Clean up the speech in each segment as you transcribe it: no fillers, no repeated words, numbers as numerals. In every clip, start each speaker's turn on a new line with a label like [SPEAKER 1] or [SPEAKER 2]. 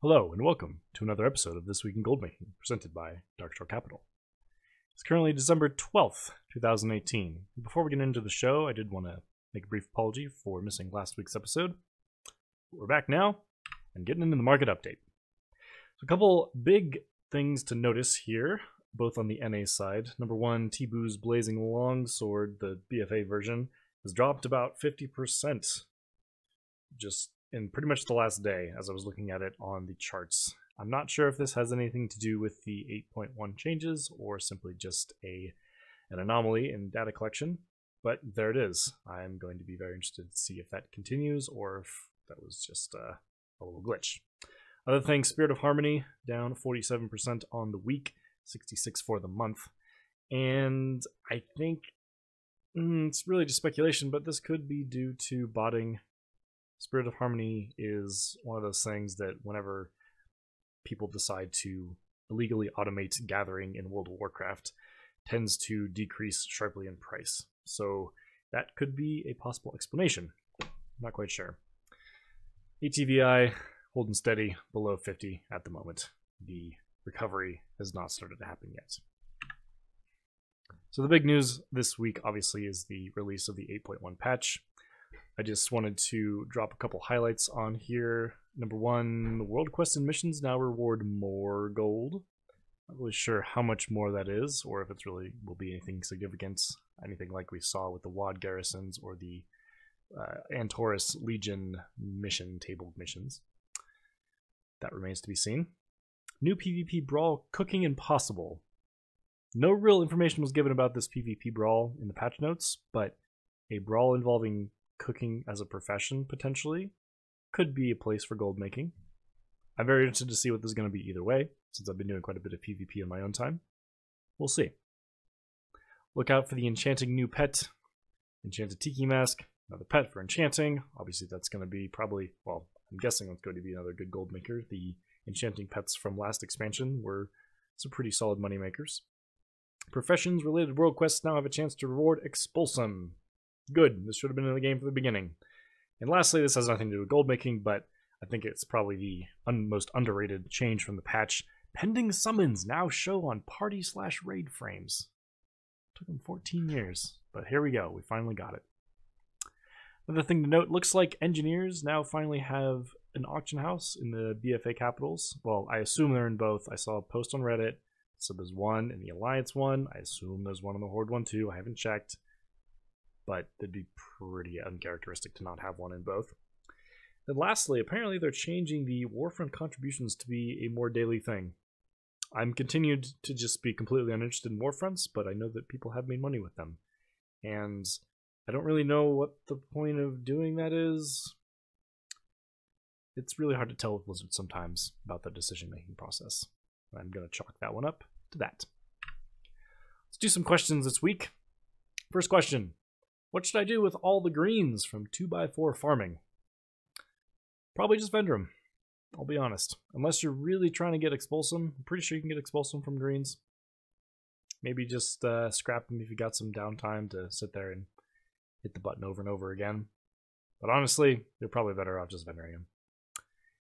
[SPEAKER 1] Hello and welcome to another episode of This Week in Goldmaking, presented by darkshorecapital. It's currently December 12th, 2018. Before we get into the show, I did want to make a brief apology for missing last week's episode. We're back now and getting into the market update. So a couple big things to notice here, both on the NA side. Number one, T-Boo's Blazing Longsword, the BFA version, has dropped about 50% just in pretty much the last day as I was looking at it on the charts. I'm not sure if this has anything to do with the 8.1 changes or simply just an anomaly in data collection, but there it is. I'm going to be very interested to see if that continues or if that was just a little glitch. Other things, Spirit of Harmony down 47% on the week, 66 for the month, and I think it's really just speculation, but this could be due to botting. Spirit of Harmony is one of those things that whenever people decide to illegally automate gathering in World of Warcraft, tends to decrease sharply in price. So that could be a possible explanation. Not quite sure. ATVI holding steady below 50 at the moment. The recovery has not started to happen yet. So the big news this week obviously is the release of the 8.1 patch. I just wanted to drop a couple highlights on here. Number one, the World Quest and missions now reward more gold. Not really sure how much more that is, or if it's really will be anything significant, anything like we saw with the WoD garrisons or the Antorus Legion mission table missions. That remains to be seen. New PvP brawl, Cooking Impossible. No real information was given about this PvP brawl in the patch notes, but a brawl involving cooking as a profession, potentially, could be a place for gold making. I'm very interested to see what this is going to be either way, since I've been doing quite a bit of PvP in my own time. We'll see. Look out for the enchanting new pet, Enchanted Tiki Mask, another pet for enchanting. Obviously that's going to be probably, well, I'm guessing it's going to be another good gold maker. The enchanting pets from last expansion were some pretty solid money makers. Professions related world quests now have a chance to reward Expulsum. Good. This should have been in the game from the beginning. And lastly, this has nothing to do with gold making, but I think it's probably the most underrated change from the patch. Pending summons now show on party/raid frames. Took them 14 years, but here we go. We finally got it. Another thing to note, looks like engineers now finally have an auction house in the BFA capitals. Well, I assume they're in both. I saw a post on Reddit, so there's one in the Alliance one. I assume there's one in the Horde one too. I haven't checked. But it'd be pretty uncharacteristic to not have one in both. And lastly, apparently they're changing the Warfront contributions to be a more daily thing. I'm continued to just be completely uninterested in Warfronts, but I know that people have made money with them. And I don't really know what the point of doing that is. It's really hard to tell with Blizzard sometimes about the decision-making process. I'm going to chalk that one up to that. Let's do some questions this week. First question. What should I do with all the greens from 2x4 farming? Probably just vendor them, I'll be honest. Unless you're really trying to get Expulsum. I'm pretty sure you can get Expulsum from greens. Maybe just scrap them if you got some downtime to sit there and hit the button over and over again. But honestly, you're probably better off just vendoring them.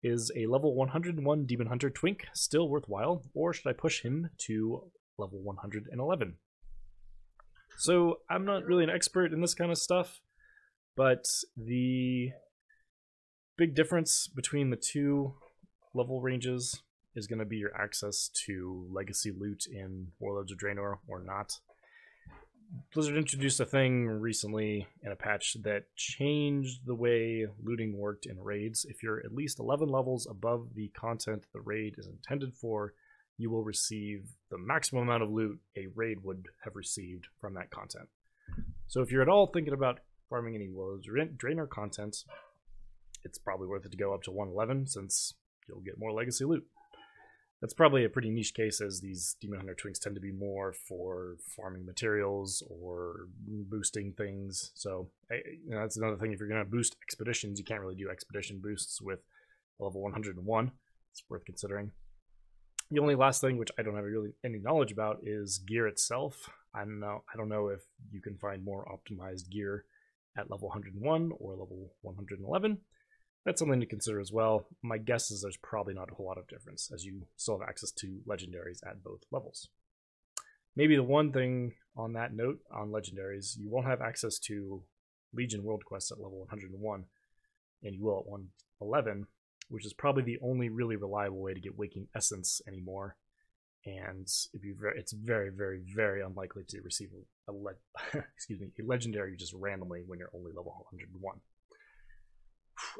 [SPEAKER 1] Is a level 101 Demon Hunter Twink still worthwhile, or should I push him to level 111? So I'm not really an expert in this kind of stuff, but the big difference between the two level ranges is going to be your access to legacy loot in Warlords of Draenor or not. Blizzard introduced a thing recently in a patch that changed the way looting worked in raids. If you're at least 11 levels above the content the raid is intended for, you will receive the maximum amount of loot a raid would have received from that content. So if you're at all thinking about farming any Warlords or Draenor content, it's probably worth it to go up to 111 since you'll get more legacy loot. That's probably a pretty niche case, as these Demon Hunter Twinks tend to be more for farming materials or boosting things. So that's another thing. If you're going to boost expeditions, you can't really do expedition boosts with level 101. It's worth considering. The only last thing, which I don't have really any knowledge about, is gear itself. I don't know if you can find more optimized gear at level 101 or level 111. that's something to consider as well. My guess is there's probably not a whole lot of difference, as you still have access to legendaries at both levels. Maybe the one thing on that note on legendaries, you won't have access to Legion World Quests at level 101, and you will at 111, which is probably the only really reliable way to get Waking Essence anymore. And it's very, very, very unlikely to receive a legendary just randomly when you're only level 101.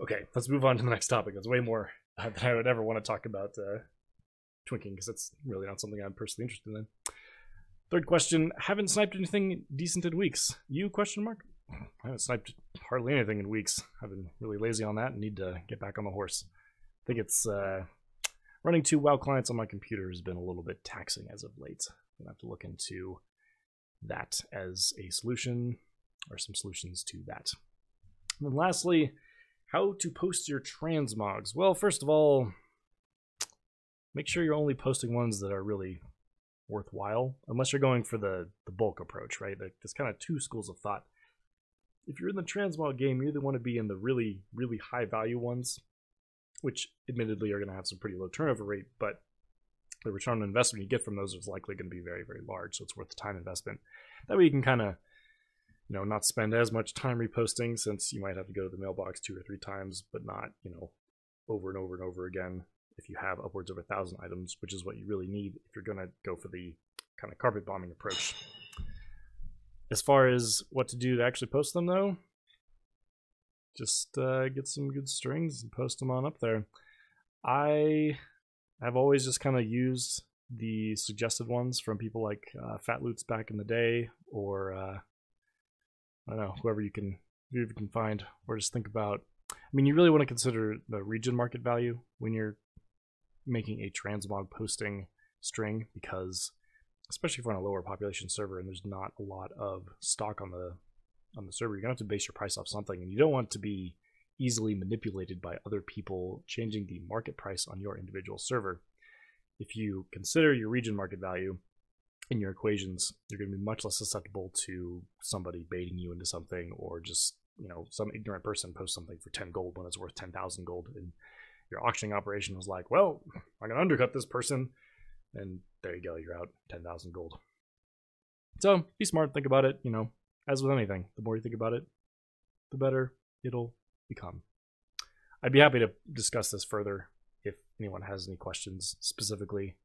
[SPEAKER 1] Okay, let's move on to the next topic. There's way more than I would ever want to talk about twinking, because that's really not something I'm personally interested in. Third question, haven't sniped anything decent in weeks. You, question mark? I haven't sniped hardly anything in weeks. I've been really lazy on that and need to get back on the horse. I think it's running 2 WoW clients on my computer has been a little bit taxing as of late. I'm gonna have to look into that as a solution, or some solutions to that. And then lastly, how to post your transmogs. Well, first of all, make sure you're only posting ones that are really worthwhile, unless you're going for the bulk approach, right? There's kind of 2 schools of thought. If you're in the transmog game, you either want to be in the really, really high value ones, which admittedly are going to have some pretty low turnover rate, but the return on investment you get from those is likely going to be very, very large, so it's worth the time investment. That way you can kind of, not spend as much time reposting, since you might have to go to the mailbox 2 or 3 times, but not, over and over and over again if you have upwards of 1,000 items, which is what you really need if you're going to go for the kind of carpet bombing approach. As far as what to do to actually post them, though, just get some good strings and post them on up there. I've always just kind of used the suggested ones from people like Fat Loots back in the day, or I don't know, whoever you can find, or just think about. I mean, you really want to consider the region market value when you're making a transmog posting string, because especially if we're on a lower population server and there's not a lot of stock on the server, you're gonna have to base your price off something, and you don't want to be easily manipulated by other people changing the market price on your individual server. If you consider your region market value in your equations, you're going to be much less susceptible to somebody baiting you into something, or just some ignorant person post something for 10 gold when it's worth 10,000 gold, and your auctioning operation was like, well, I'm gonna undercut this person, and there you go, you're out 10,000 gold. So be smart, think about it. As with anything, the more you think about it, the better it'll become. I'd be happy to discuss this further if anyone has any questions, specifically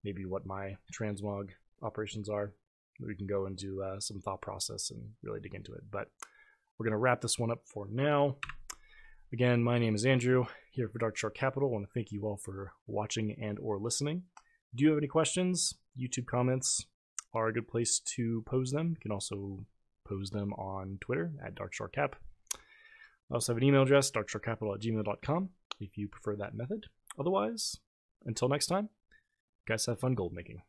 [SPEAKER 1] maybe what my transmog operations are. We can go into some thought process and really dig into it, but we're going to wrap this one up for now. Again, my name is Andrew, here for Darkshore Capital. I want to thank you all for watching and or listening. Do you have any questions? YouTube comments are a good place to pose them. You can also pose them on Twitter at darkshorecap. I also have an email address, darkshorecapital@gmail.com, if you prefer that method. Otherwise, until next time, guys, have fun gold making.